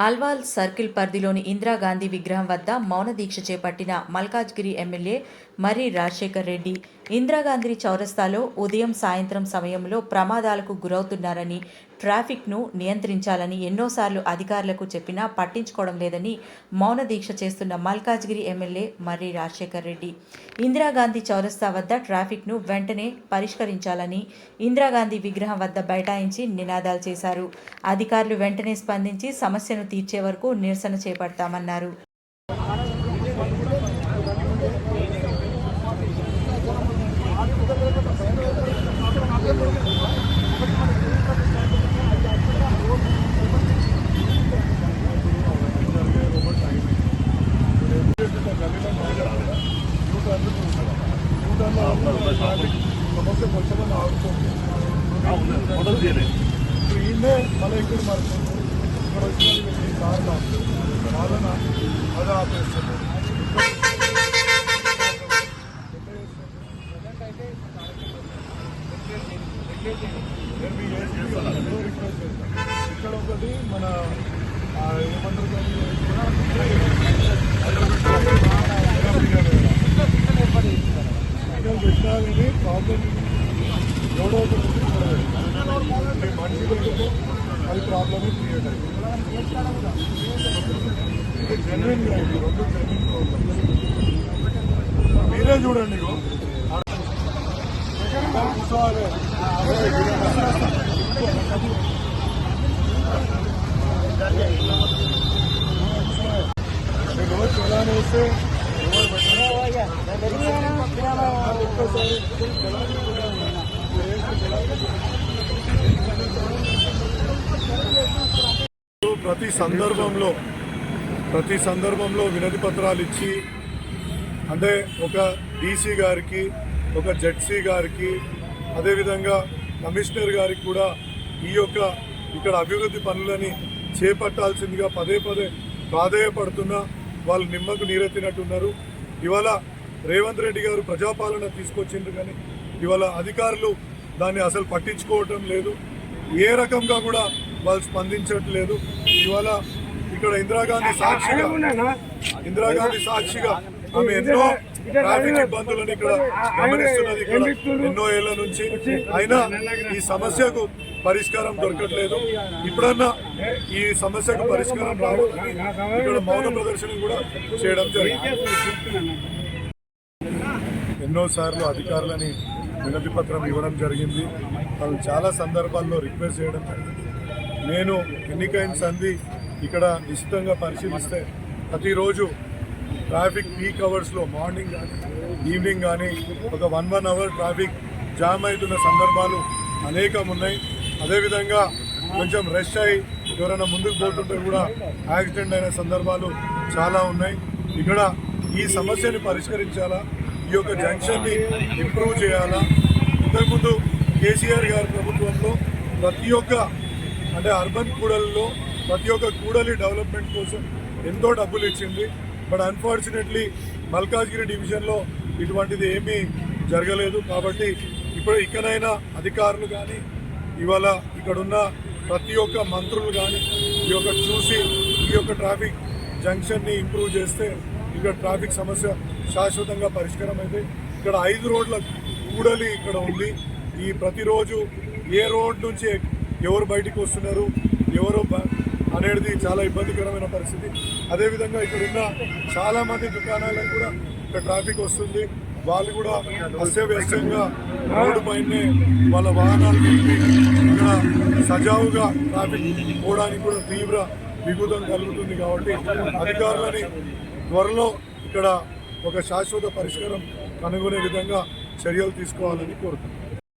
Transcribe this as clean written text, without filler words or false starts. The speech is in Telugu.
అల్వాల్ సర్కిల్ పరిధిలోని ఇందిరాగాంధీ విగ్రహం వద్ద మౌన దీక్ష చేపట్టిన మల్కాజ్గిరి ఎమ్మెల్యే మర్రి రాజశేఖర్ రెడ్డి ఇందిరాగాంధీ చౌరస్తాలో ఉదయం సాయంత్రం సమయంలో ప్రమాదాలకు గురవుతున్నారని, ట్రాఫిక్ను నియంత్రించాలని ఎన్నోసార్లు అధికారులకు చెప్పినా పట్టించుకోవడం లేదని మౌన దీక్ష చేస్తున్న మల్కాజ్గిరి ఎమ్మెల్యే మర్రి రాజశేఖర్ రెడ్డి ఇందిరాగాంధీ చౌరస్తా వద్ద ట్రాఫిక్ను వెంటనే పరిష్కరించాలని ఇందిరాగాంధీ విగ్రహం వద్ద బైఠాయించి నినాదాలు చేశారు. అధికారులు వెంటనే స్పందించి సమస్యను తీర్చే వరకు నిరసన చేపడతామన్నారు. ఇక్కడ ఒకటి మన ఏమంటారు పెట్టాలని ప్రాబ్లం ఎవడో మనిషి పెట్టుకో అది ప్రాబ్లమే క్రియేట్ అయింది. జెన్యున్ గా ఇది రెండు జెన్యున్ ప్రాబ్లమ్. మీరే చూడండి కూర్చోవాలి. రోజు చలాన్ వేస్తే ప్రతి సందర్భంలో వినతి పత్రాలు ఇచ్చి, అంటే ఒక డీసీ గారికి, ఒక జెడ్సీ గారికి, అదేవిధంగా కమిషనర్ గారికి కూడా ఇక్కడ అభివృద్ధి పనులని చేపట్టాల్సిందిగా పదే ప్రాధేయపడుతున్నా వాళ్ళు నిమ్మకు నీరెత్తినట్టున్నారు. ఇవాళ రేవంత్ రెడ్డి గారు ప్రజాపాలన తీసుకొచ్చిండ్రు, కానీ ఇవాళ అధికారులు దాన్ని అసలు పట్టించుకోవటం లేదు. ఏ రకంగా కూడా వాళ్ళు స్పందించట్లేదు. ఇవాళ ఇక్కడ ఇందిరాగాంధీ సాక్షిగా ఆమె ఎన్నో ట్రాఫిక్ ఇబ్బందులను ఇక్కడ గమనిస్తున్నది, ఇక్కడ ఎన్నో ఏళ్ల నుంచి. అయినా ఈ సమస్యకు పరిష్కారం దొరకట్లేదు. ఇప్పుడన్నా ఈ సమస్యకు పరిష్కారం రావాలని ఇక్కడ మౌన ప్రదర్శన కూడా చేయడం జరిగింది. ఎన్నోసార్లు అధికారులని వినతి పత్రం ఇవ్వడం జరిగింది. వాళ్ళు చాలా సందర్భాల్లో రిక్వెస్ట్ చేయడం జరిగింది. నేను ఎన్నికైన సంధి ఇక్కడ నిశ్చితంగా పరిశీలిస్తే ప్రతిరోజు ట్రాఫిక్ పీక్ అవర్స్లో మార్నింగ్ కానీ ఈవినింగ్ కానీ ఒక 1 అవర్ ట్రాఫిక్ జామ్ అవుతున్న సందర్భాలు అనేకం ఉన్నాయి. అదేవిధంగా కొంచెం రష్ అయ్యి ఎవరైనా ముందుకు పోతుంటే కూడా యాక్సిడెంట్ అయిన సందర్భాలు చాలా ఉన్నాయి. ఇక్కడ ఈ సమస్యని పరిష్కరించాలా, ఈ యొక్క జంక్షన్ని ఇంప్రూవ్ చేయాలా. ఇంతకుముందు కేసీఆర్ గారి ప్రభుత్వంలో ప్రతి ఒక్క అర్బన్ కూడలిలో ప్రతి ఒక్క కూడలి డెవలప్మెంట్ కోసం ఎంతో డబ్బులు ఇచ్చింది. బట్ అన్ఫార్చునేట్లీ మల్కాజ్గిరి డివిజన్లో ఇటువంటిది ఏమీ జరగలేదు. కాబట్టి ఇప్పుడు ఇకనైనా అధికారులు కానీ, ఇవాళ ఇక్కడున్న ప్రతి ఒక్క మంత్రులు కానీ చూసి ఈ యొక్క ట్రాఫిక్ జంక్షన్ని ఇంప్రూవ్ చేస్తే ఇక్కడ ట్రాఫిక్ సమస్య శాశ్వతంగా పరిష్కారం అయితే. ఇక్కడ 5 రోడ్ల కూడలి ఇక్కడ ఉంది. ఈ ప్రతిరోజు ఏ రోడ్ నుంచి ఎవరు బయటికి వస్తున్నారు, ఎవరు అనేది చాలా ఇబ్బందికరమైన పరిస్థితి. అదేవిధంగా ఇక్కడున్న చాలామంది దుకాణాలకు కూడా ఇక్కడ ట్రాఫిక్ వస్తుంది. వాళ్ళు కూడా అస్తవ్యస్తంగా రోడ్డు పైనే వాళ్ళ వాహనాలు ఇక్కడ సజావుగా ట్రాఫిక్ పోవడానికి కూడా తీవ్ర విఘాతం కలుగుతుంది. కాబట్టి అధికారులని త్వరలో ఇక్కడ ఒక శాశ్వత పరిష్కారం కనుగొనే విధంగా చర్యలు తీసుకోవాలని కోరుతున్నాను.